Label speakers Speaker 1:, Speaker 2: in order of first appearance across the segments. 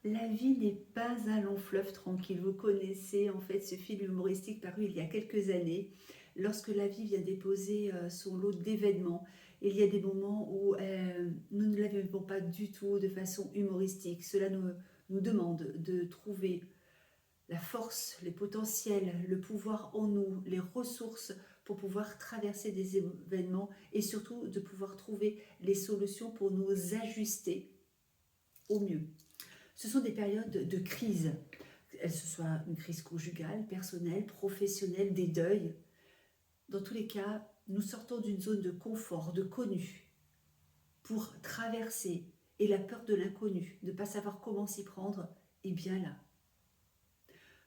Speaker 1: La vie n'est pas un long fleuve tranquille. Vous connaissez en fait ce film humoristique paru il y a quelques années. Lorsque la vie vient déposer son lot d'événements, il y a des moments où nous ne la vivons pas du tout de façon humoristique. Cela nous demande de trouver la force, les potentiels, le pouvoir en nous, les ressources pour pouvoir traverser des événements et surtout de pouvoir trouver les solutions pour nous ajuster au mieux. Ce sont des périodes de crise, que ce soit une crise conjugale, personnelle, professionnelle, des deuils. Dans tous les cas, nous sortons d'une zone de confort, de connu, pour traverser. Et la peur de l'inconnu, de ne pas savoir comment s'y prendre, est bien là.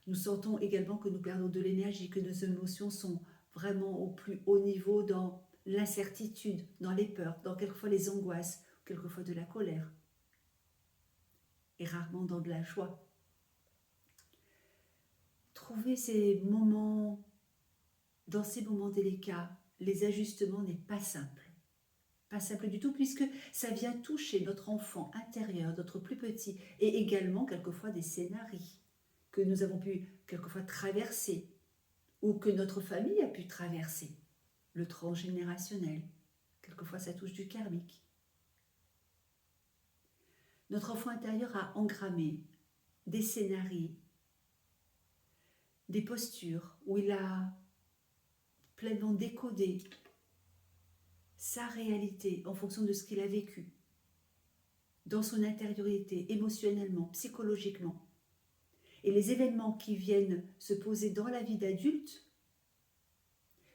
Speaker 1: Nous sentons également que nous perdons de l'énergie, que nos émotions sont vraiment au plus haut niveau dans l'incertitude, dans les peurs, dans quelquefois les angoisses, quelquefois de la colère, et rarement dans de la joie. Trouver ces moments, dans ces moments délicats, les ajustements n'est pas simple. Pas simple du tout, puisque ça vient toucher notre enfant intérieur, notre plus petit, et également quelquefois des scénarios que nous avons pu quelquefois traverser, ou que notre famille a pu traverser, le transgénérationnel. Quelquefois ça touche du karmique. Notre enfant intérieur a engrammé des scénarios, des postures où il a pleinement décodé sa réalité en fonction de ce qu'il a vécu, dans son intériorité, émotionnellement, psychologiquement. Et les événements qui viennent se poser dans la vie d'adulte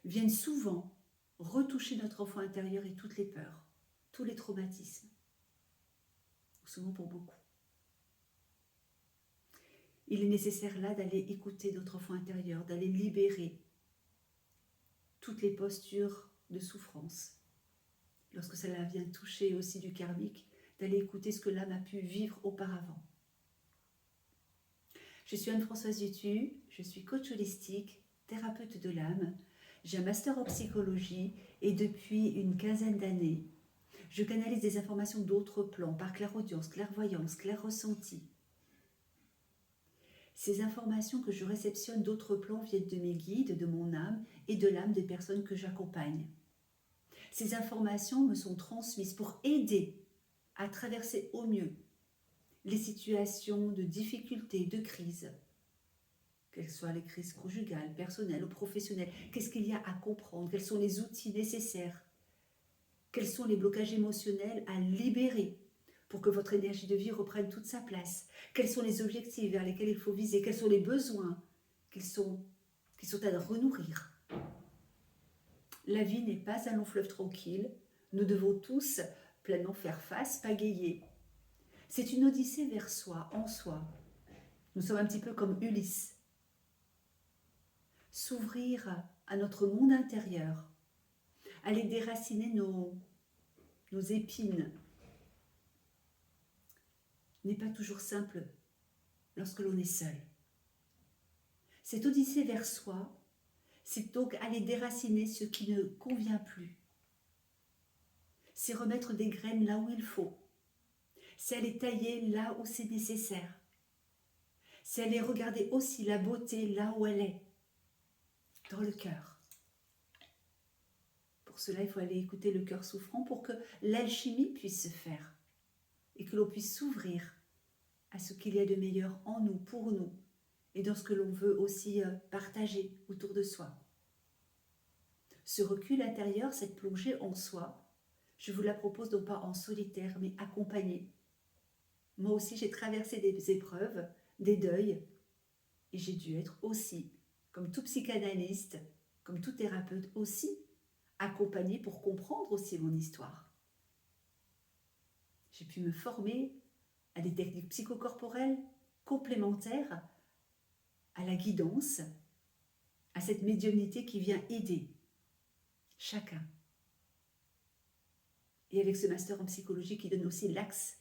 Speaker 1: viennent souvent retoucher notre enfant intérieur et toutes les peurs, tous les traumatismes, souvent pour beaucoup. Il est nécessaire là d'aller écouter notre enfant intérieur, d'aller libérer toutes les postures de souffrance. Lorsque cela vient toucher aussi du karmique, d'aller écouter ce que l'âme a pu vivre auparavant. Je suis Anne-Françoise Dutu, je suis coach holistique, thérapeute de l'âme, j'ai un master en psychologie et depuis une quinzaine d'années, je canalise des informations d'autres plans par clairaudience, clairvoyance, clair-ressenti. Ces informations que je réceptionne d'autres plans viennent de mes guides, de mon âme et de l'âme des personnes que j'accompagne. Ces informations me sont transmises pour aider à traverser au mieux les situations de difficulté, de crise, quelles soient les crises conjugales, personnelles ou professionnelles. Qu'est-ce qu'il y a à comprendre? Quels sont les outils nécessaires? Quels sont les blocages émotionnels à libérer pour que votre énergie de vie reprenne toute sa place? Quels sont les objectifs vers lesquels il faut viser? Quels sont les besoins qui sont à renourrir? La vie n'est pas un long fleuve tranquille. Nous devons tous pleinement faire face, pagayer. C'est une odyssée vers soi, en soi. Nous sommes un petit peu comme Ulysse. S'ouvrir à notre monde intérieur, aller déraciner nos épines, n'est pas toujours simple lorsque l'on est seul. Cette odyssée vers soi, c'est donc aller déraciner ce qui ne convient plus. C'est remettre des graines là où il faut. C'est aller tailler là où c'est nécessaire. C'est aller regarder aussi la beauté là où elle est, dans le cœur. Pour cela, il faut aller écouter le cœur souffrant pour que l'alchimie puisse se faire et que l'on puisse s'ouvrir à ce qu'il y a de meilleur en nous, pour nous, et dans ce que l'on veut aussi partager autour de soi. Ce recul intérieur, cette plongée en soi, je vous la propose non pas en solitaire, mais accompagnée. Moi aussi, j'ai traversé des épreuves, des deuils, et j'ai dû être aussi, comme tout psychanalyste, comme tout thérapeute aussi, accompagnée pour comprendre aussi mon histoire. J'ai pu me former à des techniques psychocorporelles complémentaires à la guidance, à cette médiumnité qui vient aider chacun. Et avec ce master en psychologie qui donne aussi l'axe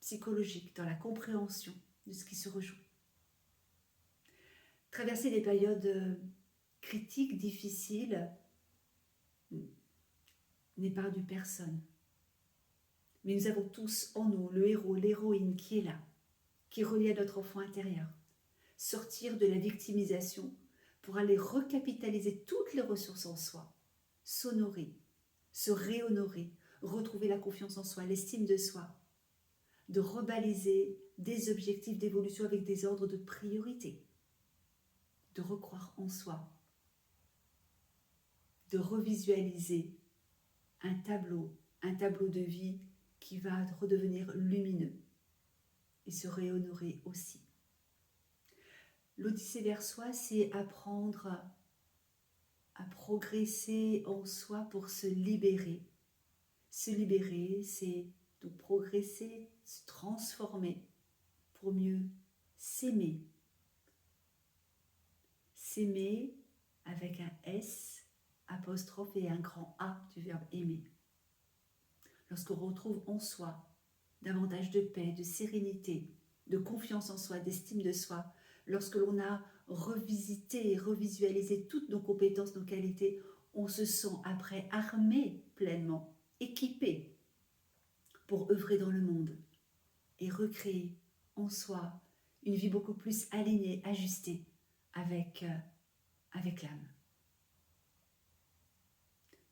Speaker 1: psychologique dans la compréhension de ce qui se rejoue. Traverser des périodes critiques, difficiles, n'épargne personne. Mais nous avons tous en nous le héros, l'héroïne qui est là, qui est relié à notre enfant intérieur. Sortir de la victimisation pour aller recapitaliser toutes les ressources en soi, s'honorer, se réhonorer, retrouver la confiance en soi, l'estime de soi, de rebaliser des objectifs d'évolution avec des ordres de priorité, de recroire en soi, de revisualiser un tableau de vie qui va redevenir lumineux et se réhonorer aussi. L'Odyssée vers soi, c'est apprendre à progresser en soi pour se libérer. Se libérer, c'est donc progresser, se transformer pour mieux s'aimer. S'aimer avec un S, apostrophe et un grand A du verbe aimer. Lorsqu'on retrouve en soi davantage de paix, de sérénité, de confiance en soi, d'estime de soi, lorsque l'on a revisité et revisualisé toutes nos compétences, nos qualités, on se sent après armé pleinement, équipé pour œuvrer dans le monde et recréer en soi une vie beaucoup plus alignée, ajustée avec l'âme.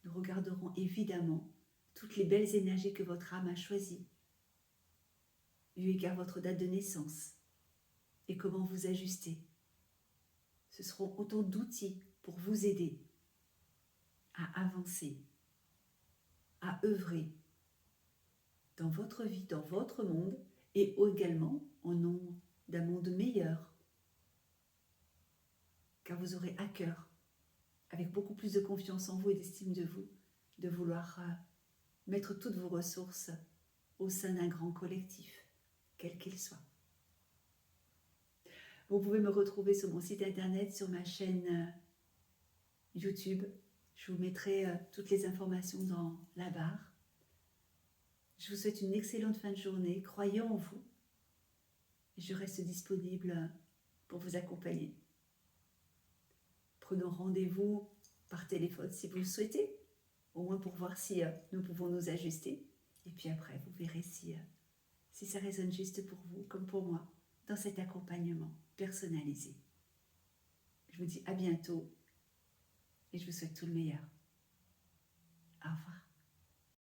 Speaker 1: Nous regarderons évidemment toutes les belles énergies que votre âme a choisies, eu égard à votre date de naissance et comment vous ajuster. Ce seront autant d'outils pour vous aider à avancer, à œuvrer dans votre vie, dans votre monde et également au nom d'un monde meilleur. Car vous aurez à cœur, avec beaucoup plus de confiance en vous et d'estime de vous, de vouloir mettre toutes vos ressources au sein d'un grand collectif, quel qu'il soit. Vous pouvez me retrouver sur mon site internet, sur ma chaîne YouTube. Je vous mettrai toutes les informations dans la barre. Je vous souhaite une excellente fin de journée. Croyez en vous. Je reste disponible pour vous accompagner. Prenons rendez-vous par téléphone si vous le souhaitez, au moins pour voir si nous pouvons nous ajuster. Et puis après, vous verrez si ça résonne juste pour vous, comme pour moi, dans cet accompagnement personnalisé. Je vous dis à bientôt et je vous souhaite tout le meilleur. Au revoir.